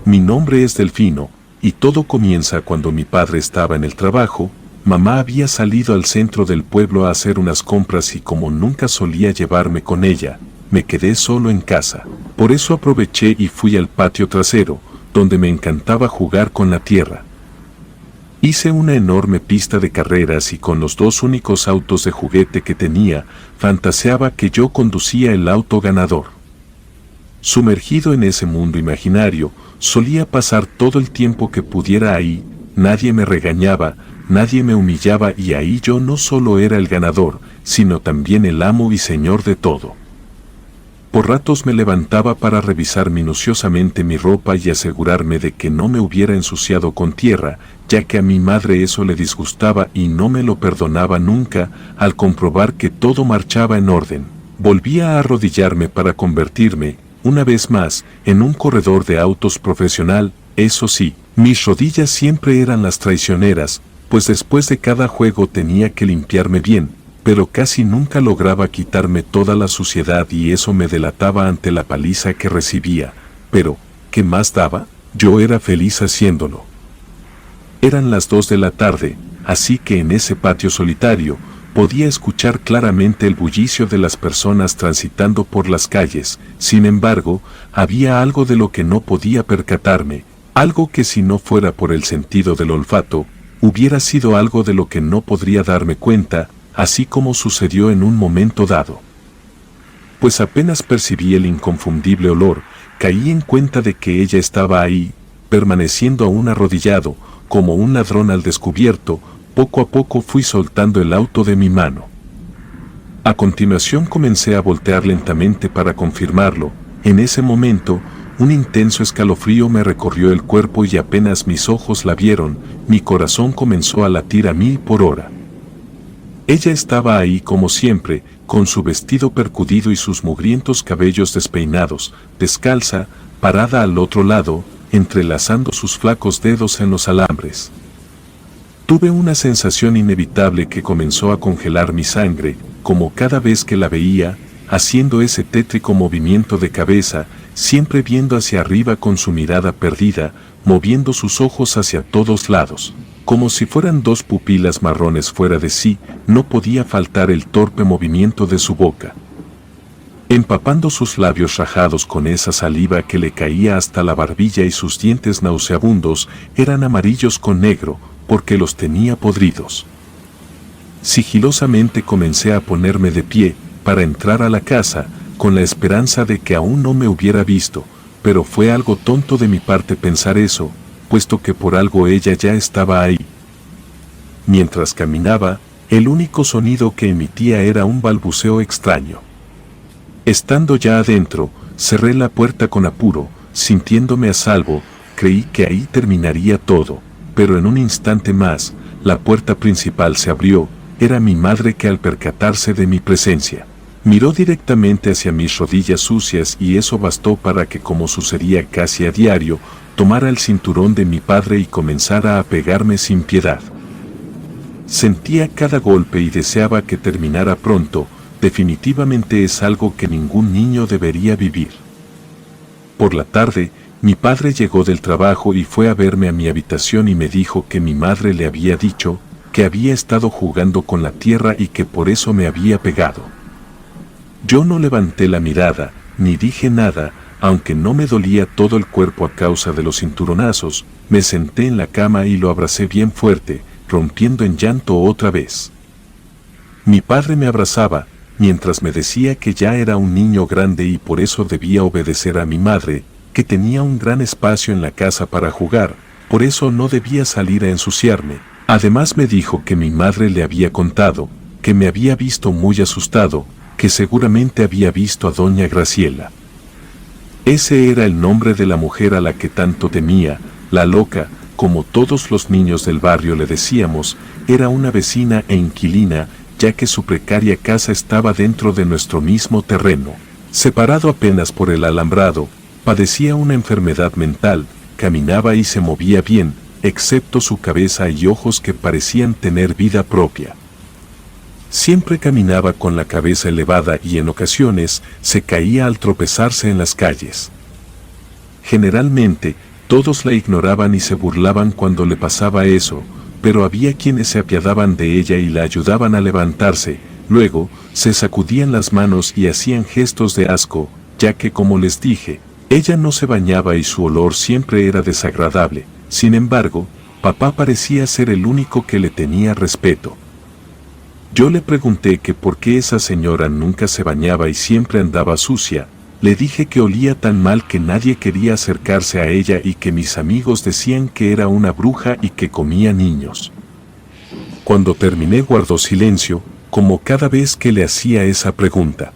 Mi nombre es Delfino, y todo comienza cuando mi padre estaba en el trabajo. Mamá había salido al centro del pueblo a hacer unas compras y como nunca solía llevarme con ella, me quedé solo en casa. Por eso aproveché y fui al patio trasero, donde me encantaba jugar con la tierra. Hice una enorme pista de carreras y con los dos únicos autos de juguete que tenía, fantaseaba que yo conducía el auto ganador. Sumergido en ese mundo imaginario, solía pasar todo el tiempo que pudiera ahí, nadie me regañaba, nadie me humillaba y ahí yo no solo era el ganador, sino también el amo y señor de todo. Por ratos me levantaba para revisar minuciosamente mi ropa y asegurarme de que no me hubiera ensuciado con tierra, ya que a mi madre eso le disgustaba y no me lo perdonaba nunca. Al comprobar que todo marchaba en orden, volvía a arrodillarme para convertirme, una vez más, en un corredor de autos profesional. Eso sí, mis rodillas siempre eran las traicioneras, pues después de cada juego tenía que limpiarme bien, pero casi nunca lograba quitarme toda la suciedad y eso me delataba ante la paliza que recibía. Pero, ¿qué más daba? Yo era feliz haciéndolo. Eran las 2 de la tarde, así que en ese patio solitario, podía escuchar claramente el bullicio de las personas transitando por las calles. Sin embargo, había algo de lo que no podía percatarme, algo que si no fuera por el sentido del olfato, hubiera sido algo de lo que no podría darme cuenta, así como sucedió en un momento dado. Pues apenas percibí el inconfundible olor, caí en cuenta de que ella estaba ahí, permaneciendo aún arrodillado, como un ladrón al descubierto. Poco a poco fui soltando el auto de mi mano. A continuación comencé a voltear lentamente para confirmarlo. En ese momento, un intenso escalofrío me recorrió el cuerpo y apenas mis ojos la vieron, mi corazón comenzó a latir a 1000 por hora. Ella estaba ahí como siempre, con su vestido percudido y sus mugrientos cabellos despeinados, descalza, parada al otro lado, entrelazando sus flacos dedos en los alambres. Tuve una sensación inevitable que comenzó a congelar mi sangre, como cada vez que la veía, haciendo ese tétrico movimiento de cabeza, siempre viendo hacia arriba con su mirada perdida, moviendo sus ojos hacia todos lados. Como si fueran dos pupilas marrones fuera de sí, no podía faltar el torpe movimiento de su boca. Empapando sus labios rajados con esa saliva que le caía hasta la barbilla y sus dientes nauseabundos eran amarillos con negro, porque los tenía podridos. Sigilosamente comencé a ponerme de pie, para entrar a la casa, con la esperanza de que aún no me hubiera visto, pero fue algo tonto de mi parte pensar eso, puesto que por algo ella ya estaba ahí. Mientras caminaba, el único sonido que emitía era un balbuceo extraño. Estando ya adentro, cerré la puerta con apuro, sintiéndome a salvo, creí que ahí terminaría todo, pero en un instante más, la puerta principal se abrió. Era mi madre que al percatarse de mi presencia, miró directamente hacia mis rodillas sucias y eso bastó para que, como sucedía casi a diario, tomara el cinturón de mi padre y comenzara a pegarme sin piedad. Sentía cada golpe y deseaba que terminara pronto. Definitivamente es algo que ningún niño debería vivir. Por la tarde, mi padre llegó del trabajo y fue a verme a mi habitación y me dijo que mi madre le había dicho que había estado jugando con la tierra y que por eso me había pegado. Yo no levanté la mirada, ni dije nada, aunque no me dolía todo el cuerpo a causa de los cinturonazos. Me senté en la cama y lo abracé bien fuerte, rompiendo en llanto otra vez. Mi padre me abrazaba, mientras me decía que ya era un niño grande y por eso debía obedecer a mi madre, que tenía un gran espacio en la casa para jugar, por eso no debía salir a ensuciarme. Además me dijo que mi madre le había contado, que me había visto muy asustado, que seguramente había visto a doña Graciela. Ese era el nombre de la mujer a la que tanto temía, la loca, como todos los niños del barrio le decíamos. Era una vecina e inquilina, ya que su precaria casa estaba dentro de nuestro mismo terreno. Separado apenas por el alambrado, padecía una enfermedad mental, caminaba y se movía bien, excepto su cabeza y ojos que parecían tener vida propia. Siempre caminaba con la cabeza elevada y en ocasiones se caía al tropezarse en las calles. Generalmente, Todos la ignoraban y se burlaban cuando le pasaba eso, pero había quienes se apiadaban de ella y la ayudaban a levantarse. Luego, se sacudían las manos y hacían gestos de asco, ya que, como les dije, ella no se bañaba y su olor siempre era desagradable. Sin embargo, papá parecía ser el único que le tenía respeto. Yo le pregunté que por qué esa señora nunca se bañaba y siempre andaba sucia. Le dije que olía tan mal que nadie quería acercarse a ella y que mis amigos decían que era una bruja y que comía niños. Cuando terminé guardó silencio, como cada vez que le hacía esa pregunta.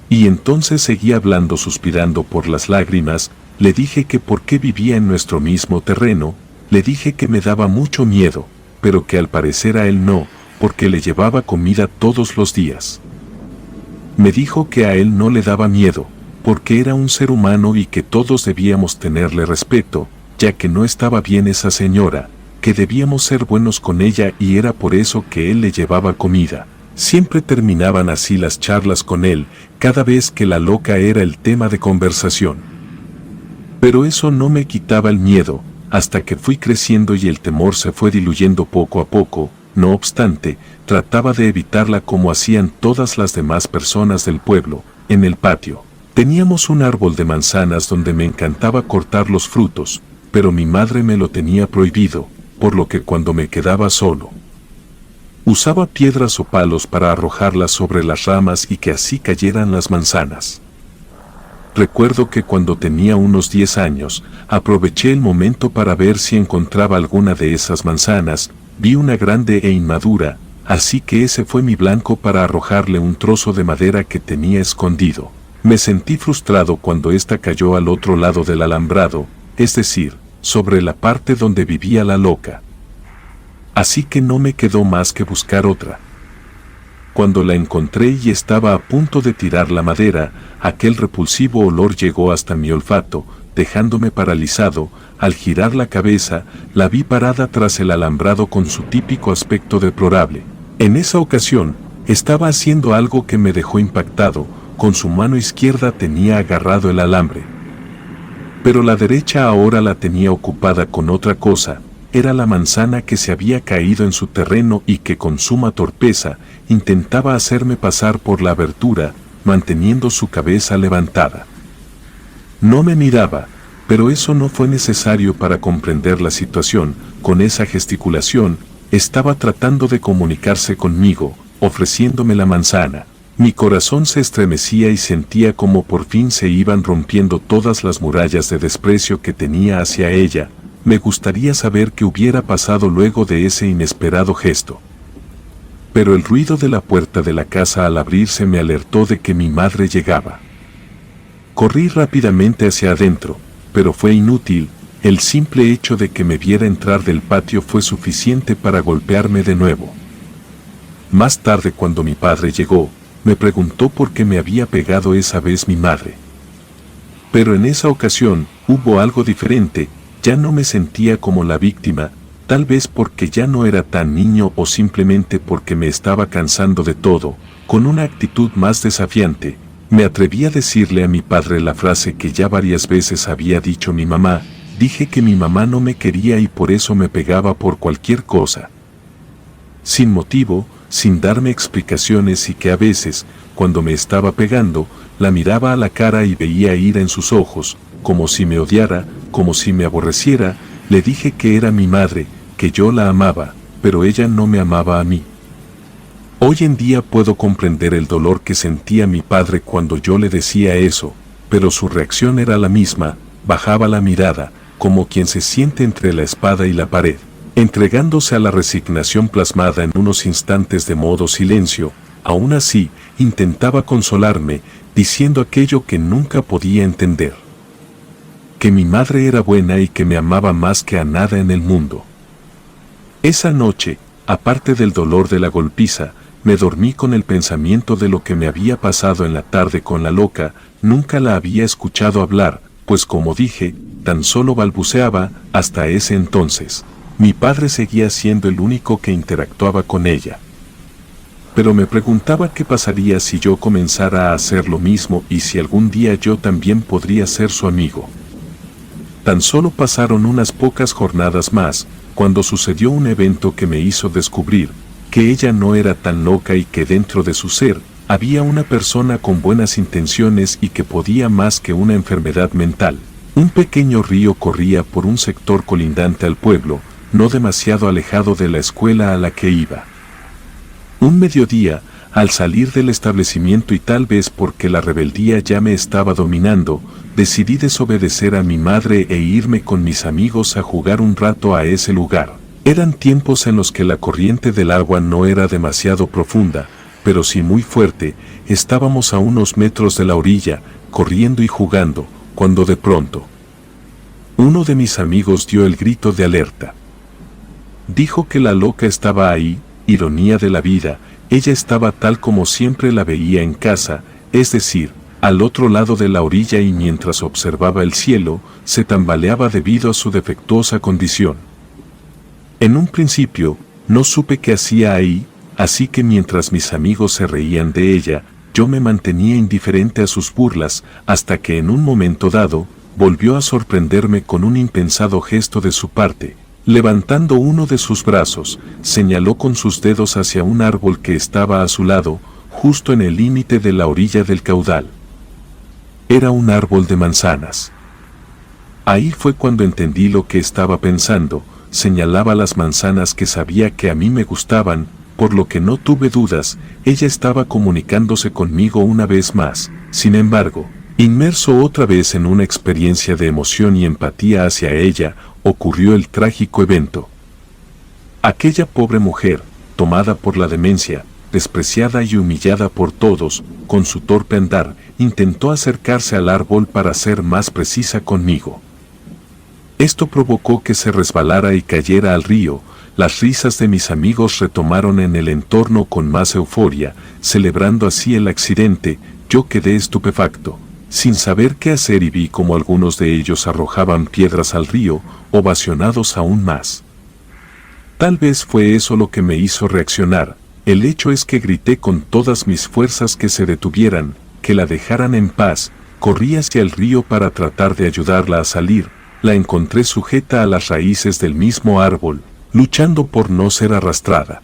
Y entonces seguía hablando suspirando por las lágrimas. Le dije que por qué vivía en nuestro mismo terreno. Le dije que me daba mucho miedo, pero que al parecer a él no, porque le llevaba comida todos los días. Me dijo que a él no le daba miedo, porque era un ser humano y que todos debíamos tenerle respeto, ya que no estaba bien esa señora, que debíamos ser buenos con ella y era por eso que él le llevaba comida. Siempre terminaban así las charlas con él, cada vez que la loca era el tema de conversación. Pero eso no me quitaba el miedo, hasta que fui creciendo y el temor se fue diluyendo poco a poco. No obstante, trataba de evitarla como hacían todas las demás personas del pueblo. En el patio, teníamos un árbol de manzanas donde me encantaba cortar los frutos, pero mi madre me lo tenía prohibido, por lo que cuando me quedaba solo, usaba piedras o palos para arrojarlas sobre las ramas y que así cayeran las manzanas. Recuerdo que cuando tenía unos 10 años, aproveché el momento para ver si encontraba alguna de esas manzanas. Vi una grande e inmadura, así que ese fue mi blanco para arrojarle un trozo de madera que tenía escondido. Me sentí frustrado cuando ésta cayó al otro lado del alambrado, es decir, sobre la parte donde vivía la loca. Así que no me quedó más que buscar otra. Cuando la encontré y estaba a punto de tirar la madera, aquel repulsivo olor llegó hasta mi olfato, dejándome paralizado. Al girar la cabeza, la vi parada tras el alambrado con su típico aspecto deplorable. En esa ocasión, estaba haciendo algo que me dejó impactado. Con su mano izquierda tenía agarrado el alambre, pero la derecha ahora la tenía ocupada con otra cosa. Era la manzana que se había caído en su terreno y que con suma torpeza intentaba hacerme pasar por la abertura, manteniendo su cabeza levantada. No me miraba, pero eso no fue necesario para comprender la situación. Con esa gesticulación, estaba tratando de comunicarse conmigo, ofreciéndome la manzana. Mi corazón se estremecía y sentía como por fin se iban rompiendo todas las murallas de desprecio que tenía hacia ella. Me gustaría saber qué hubiera pasado luego de ese inesperado gesto. Pero el ruido de la puerta de la casa al abrirse me alertó de que mi madre llegaba. Corrí rápidamente hacia adentro, pero fue inútil. El simple hecho de que me viera entrar del patio fue suficiente para golpearme de nuevo. Más tarde, cuando mi padre llegó, me preguntó por qué me había pegado esa vez mi madre. Pero en esa ocasión, hubo algo diferente. Ya no me sentía como la víctima, tal vez porque ya no era tan niño o simplemente porque me estaba cansando de todo. Con una actitud más desafiante, me atreví a decirle a mi padre la frase que ya varias veces había dicho mi mamá. Dije que mi mamá no me quería y por eso me pegaba por cualquier cosa, sin motivo, sin darme explicaciones, y que a veces, cuando me estaba pegando, la miraba a la cara y veía ira en sus ojos, como si me odiara, como si me aborreciera. Le dije que era mi madre, que yo la amaba, pero ella no me amaba a mí. Hoy en día puedo comprender el dolor que sentía mi padre cuando yo le decía eso, pero su reacción era la misma. Bajaba la mirada, como quien se siente entre la espada y la pared, entregándose a la resignación plasmada en unos instantes de modo silencio. Aún así, intentaba consolarme, diciendo aquello que nunca podía entender: que mi madre era buena y que me amaba más que a nada en el mundo. Esa noche, aparte del dolor de la golpiza, me dormí con el pensamiento de lo que me había pasado en la tarde con la loca. Nunca la había escuchado hablar, pues como dije, tan solo balbuceaba. Hasta ese entonces, mi padre seguía siendo el único que interactuaba con ella. Pero me preguntaba qué pasaría si yo comenzara a hacer lo mismo y si algún día yo también podría ser su amigo. Tan solo pasaron unas pocas jornadas más, cuando sucedió un evento que me hizo descubrir que ella no era tan loca y que dentro de su ser había una persona con buenas intenciones y que podía más que una enfermedad mental. Un pequeño río corría por un sector colindante al pueblo, no demasiado alejado de la escuela a la que iba. Un mediodía, al salir del establecimiento y tal vez porque la rebeldía ya me estaba dominando, decidí desobedecer a mi madre e irme con mis amigos a jugar un rato a ese lugar. Eran tiempos en los que la corriente del agua no era demasiado profunda, pero sí muy fuerte. Estábamos a unos metros de la orilla, corriendo y jugando, cuando de pronto uno de mis amigos dio el grito de alerta. Dijo que la loca estaba ahí. Ironía de la vida, ella estaba tal como siempre la veía en casa, es decir, al otro lado de la orilla, y mientras observaba el cielo, se tambaleaba debido a su defectuosa condición. En un principio, no supe qué hacía ahí, así que mientras mis amigos se reían de ella, yo me mantenía indiferente a sus burlas, hasta que en un momento dado, volvió a sorprenderme con un impensado gesto de su parte. Levantando uno de sus brazos, señaló con sus dedos hacia un árbol que estaba a su lado, justo en el límite de la orilla del caudal. Era un árbol de manzanas. Ahí fue cuando entendí lo que estaba pensando. Señalaba las manzanas que sabía que a mí me gustaban, por lo que no tuve dudas, ella estaba comunicándose conmigo una vez más. Sin embargo, inmerso otra vez en una experiencia de emoción y empatía hacia ella, ocurrió el trágico evento. Aquella pobre mujer, tomada por la demencia, despreciada y humillada por todos, con su torpe andar, intentó acercarse al árbol para ser más precisa conmigo. Esto provocó que se resbalara y cayera al río. Las risas de mis amigos retomaron en el entorno con más euforia, celebrando así el accidente. Yo quedé estupefacto, sin saber qué hacer, y vi como algunos de ellos arrojaban piedras al río, ovacionados aún más. Tal vez fue eso lo que me hizo reaccionar. El hecho es que grité con todas mis fuerzas que se detuvieran, que la dejaran en paz. Corrí hacia el río para tratar de ayudarla a salir. La encontré sujeta a las raíces del mismo árbol, luchando por no ser arrastrada.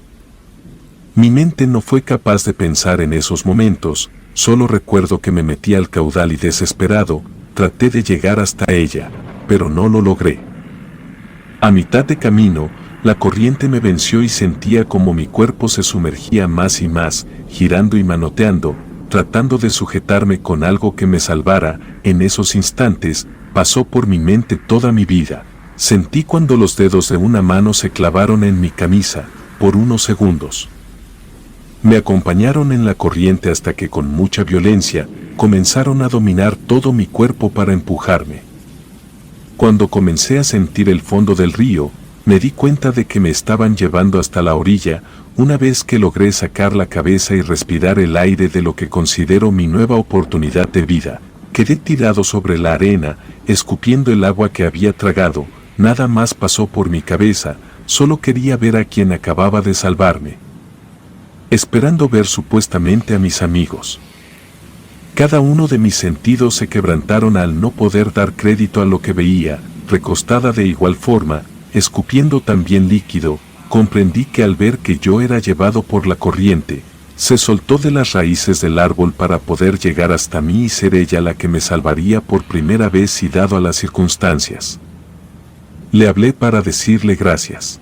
Mi mente no fue capaz de pensar en esos momentos. Solo recuerdo que me metí al caudal y desesperado, traté de llegar hasta ella, pero no lo logré. A mitad de camino, la corriente me venció y sentía como mi cuerpo se sumergía más y más, girando y manoteando, tratando de sujetarme con algo que me salvara. En esos instantes, pasó por mi mente toda mi vida. Sentí cuando los dedos de una mano se clavaron en mi camisa, por unos segundos. Me acompañaron en la corriente hasta que con mucha violencia comenzaron a dominar todo mi cuerpo para empujarme. Cuando comencé a sentir el fondo del río, me di cuenta de que me estaban llevando hasta la orilla. Una vez que logré sacar la cabeza y respirar el aire de lo que considero mi nueva oportunidad de vida, quedé tirado sobre la arena, escupiendo el agua que había tragado. Nada más pasó por mi cabeza, solo quería ver a quien acababa de salvarme. Esperando ver supuestamente a mis amigos. Cada uno de mis sentidos se quebrantaron al no poder dar crédito a lo que veía. Recostada de igual forma, escupiendo también líquido, comprendí que al ver que yo era llevado por la corriente, se soltó de las raíces del árbol para poder llegar hasta mí y ser ella la que me salvaría por primera vez y dado a las circunstancias. Le hablé para decirle gracias.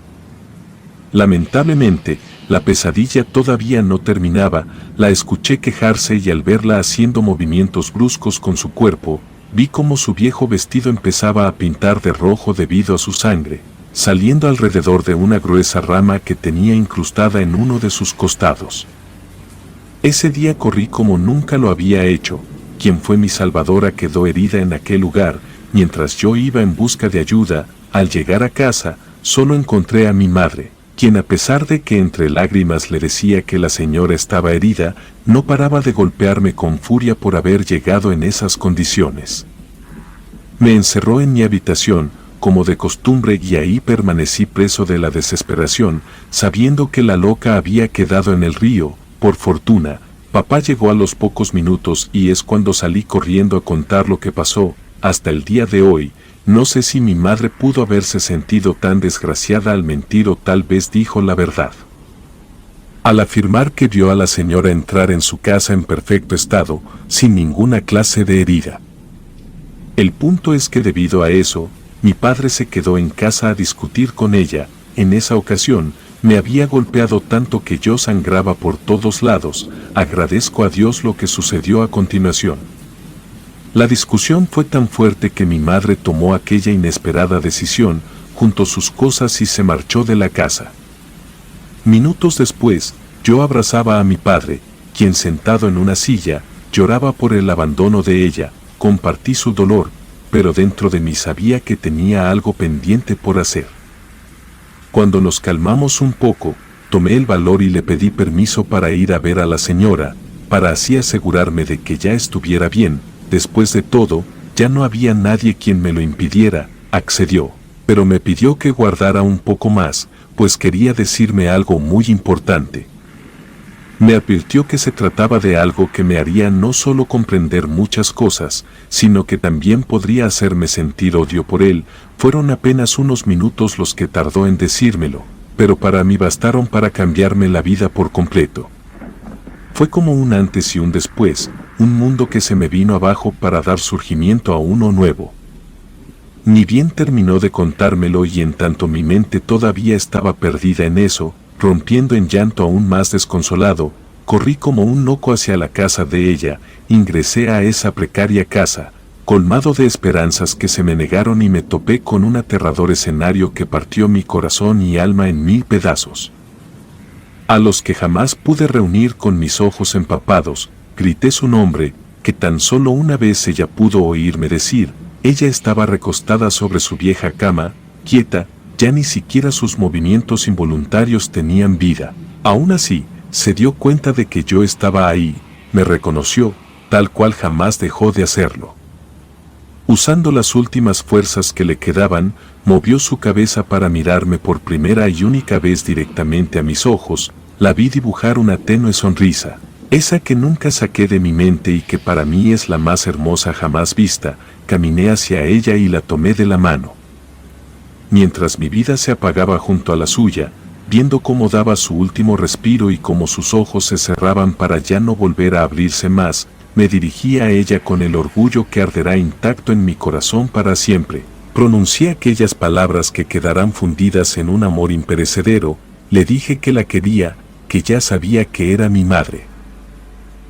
Lamentablemente, la pesadilla todavía no terminaba. La escuché quejarse y al verla haciendo movimientos bruscos con su cuerpo, vi cómo su viejo vestido empezaba a pintar de rojo debido a su sangre, saliendo alrededor de una gruesa rama que tenía incrustada en uno de sus costados. Ese día corrí como nunca lo había hecho. Quien fue mi salvadora quedó herida en aquel lugar, mientras yo iba en busca de ayuda. Al llegar a casa, solo encontré a mi madre, quien a pesar de que entre lágrimas le decía que la señora estaba herida, no paraba de golpearme con furia por haber llegado en esas condiciones. Me encerró en mi habitación, como de costumbre, y ahí permanecí preso de la desesperación, sabiendo que la loca había quedado en el río. Por fortuna, papá llegó a los pocos minutos y es cuando salí corriendo a contar lo que pasó. Hasta el día de hoy, No sé si mi madre pudo haberse sentido tan desgraciada al mentir o tal vez dijo la verdad. Al afirmar que vio a la señora entrar en su casa en perfecto estado, sin ninguna clase de herida. El punto es que debido a eso, mi padre se quedó en casa a discutir con ella. En esa ocasión, me había golpeado tanto que yo sangraba por todos lados. Agradezco a Dios lo que sucedió a continuación. La discusión fue tan fuerte que mi madre tomó aquella inesperada decisión, juntó sus cosas y se marchó de la casa. Minutos después, yo abrazaba a mi padre, quien sentado en una silla, lloraba por el abandono de ella. Compartí su dolor, pero dentro de mí sabía que tenía algo pendiente por hacer. Cuando nos calmamos un poco, tomé el valor y le pedí permiso para ir a ver a la señora, para así asegurarme de que ya estuviera bien. Después de todo, ya no había nadie quien me lo impidiera. Accedió, pero me pidió que guardara un poco más, pues quería decirme algo muy importante. Me advirtió que se trataba de algo que me haría no solo comprender muchas cosas, sino que también podría hacerme sentir odio por él. Fueron apenas unos minutos los que tardó en decírmelo, pero para mí bastaron para cambiarme la vida por completo. Fue como un antes y un después, un mundo que se me vino abajo para dar surgimiento a uno nuevo. Ni bien terminó de contármelo y en tanto mi mente todavía estaba perdida en eso, rompiendo en llanto aún más desconsolado, corrí como un loco hacia la casa de ella. Ingresé a esa precaria casa, colmado de esperanzas que se me negaron y me topé con un aterrador escenario que partió mi corazón y alma en 1000 pedazos. A los que jamás pude reunir con mis ojos empapados, grité su nombre, que tan solo una vez ella pudo oírme decir. Ella estaba recostada sobre su vieja cama, quieta, ya ni siquiera sus movimientos involuntarios tenían vida. Aún así, se dio cuenta de que yo estaba ahí, me reconoció, tal cual jamás dejó de hacerlo. Usando las últimas fuerzas que le quedaban, movió su cabeza para mirarme por primera y única vez directamente a mis ojos. La vi dibujar una tenue sonrisa, esa que nunca saqué de mi mente y que para mí es la más hermosa jamás vista. Caminé hacia ella y la tomé de la mano. Mientras mi vida se apagaba junto a la suya, viendo cómo daba su último respiro y cómo sus ojos se cerraban para ya no volver a abrirse más, me dirigí a ella con el orgullo que arderá intacto en mi corazón para siempre. Pronuncié aquellas palabras que quedarán fundidas en un amor imperecedero. Le dije que la quería, que ya sabía que era mi madre.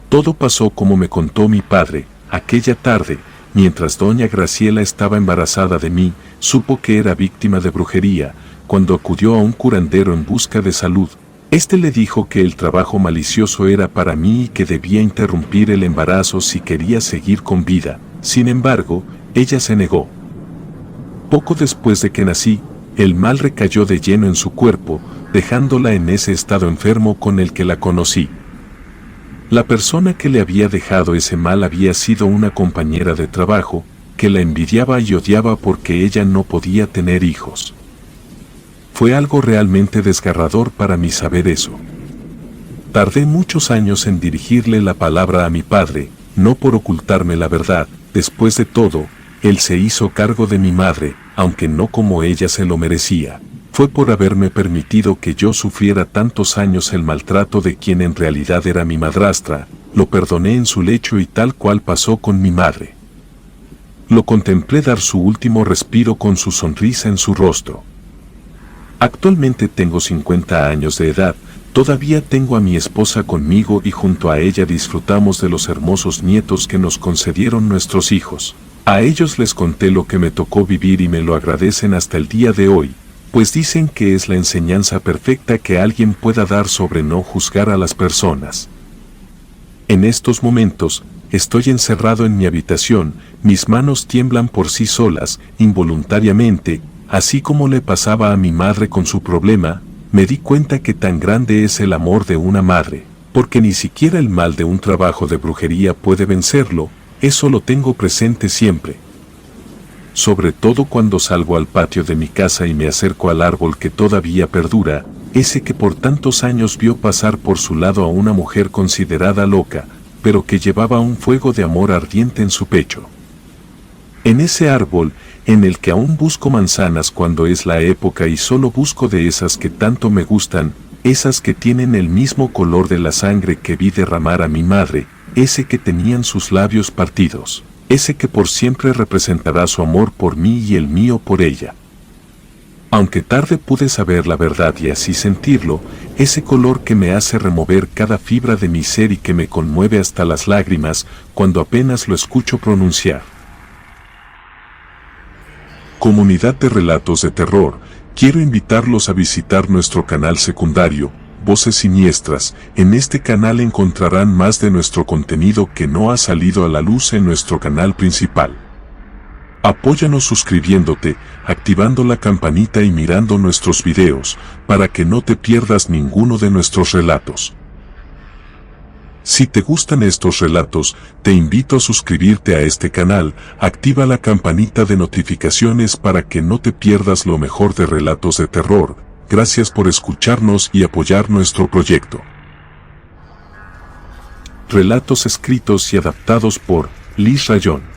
Todo pasó como me contó mi padre. Aquella tarde, mientras doña Graciela estaba embarazada de mí, supo que era víctima de brujería. Cuando acudió a un curandero en busca de salud, este le dijo que el trabajo malicioso era para mí y que debía interrumpir el embarazo si quería seguir con vida. Sin embargo, ella se negó. Poco después de que nací, el mal recayó de lleno en su cuerpo, dejándola en ese estado enfermo con el que la conocí. La persona que le había dejado ese mal había sido una compañera de trabajo, que la envidiaba y odiaba porque ella no podía tener hijos. Fue algo realmente desgarrador para mí saber eso. Tardé muchos años en dirigirle la palabra a mi padre, no por ocultarme la verdad. Después de todo, él se hizo cargo de mi madre, aunque no como ella se lo merecía. Fue por haberme permitido que yo sufriera tantos años el maltrato de quien en realidad era mi madrastra. Lo perdoné en su lecho y tal cual pasó con mi madre. Lo contemplé dar su último respiro con su sonrisa en su rostro. Actualmente tengo 50 años de edad, todavía tengo a mi esposa conmigo y junto a ella disfrutamos de los hermosos nietos que nos concedieron nuestros hijos. A ellos les conté lo que me tocó vivir y me lo agradecen hasta el día de hoy, pues dicen que es la enseñanza perfecta que alguien pueda dar sobre no juzgar a las personas. En estos momentos, estoy encerrado en mi habitación, mis manos tiemblan por sí solas, involuntariamente. Así como le pasaba a mi madre con su problema, me di cuenta que tan grande es el amor de una madre, porque ni siquiera el mal de un trabajo de brujería puede vencerlo. Eso lo tengo presente siempre. Sobre todo cuando salgo al patio de mi casa y me acerco al árbol que todavía perdura, ese que por tantos años vio pasar por su lado a una mujer considerada loca, pero que llevaba un fuego de amor ardiente en su pecho. En ese árbol, en el que aún busco manzanas cuando es la época y solo busco de esas que tanto me gustan, esas que tienen el mismo color de la sangre que vi derramar a mi madre, ese que tenían sus labios partidos, ese que por siempre representará su amor por mí y el mío por ella. Aunque tarde pude saber la verdad y así sentirlo, ese color que me hace remover cada fibra de mi ser y que me conmueve hasta las lágrimas cuando apenas lo escucho pronunciar. Comunidad de relatos de terror, quiero invitarlos a visitar nuestro canal secundario, Voces Siniestras. En este canal encontrarán más de nuestro contenido que no ha salido a la luz en nuestro canal principal. Apóyanos suscribiéndote, activando la campanita y mirando nuestros videos, para que no te pierdas ninguno de nuestros relatos. Si te gustan estos relatos, te invito a suscribirte a este canal, activa la campanita de notificaciones para que no te pierdas lo mejor de relatos de terror. Gracias por escucharnos y apoyar nuestro proyecto. Relatos escritos y adaptados por Liz Rayón.